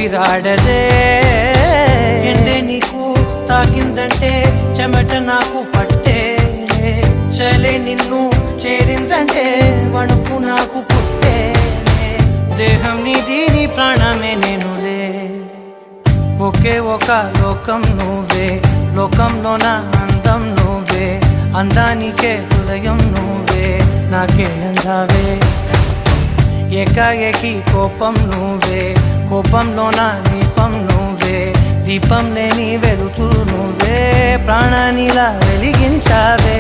ఊపిరాడదే. ఎండే నీకు తాకిందంటే చెమట నాకు పట్టే, చలే నిన్ను చేరిందంటే వణుకు నాకు పుట్టే. దేహం నీది నీ ప్రాణమే నేనులే, ఒకే ఒక లోకం నువ్వే, లోకంలో నా అందం నువ్వే, అందానికే హృదయం నువ్వే, నాకే అందావే. ఏకాఏకి కోపం నువ్వే, కోపంలో నా దీపం నువ్వే, దీపం లేని వెలుతురు నువ్వే, ప్రాణానిలా వెలిగించావే.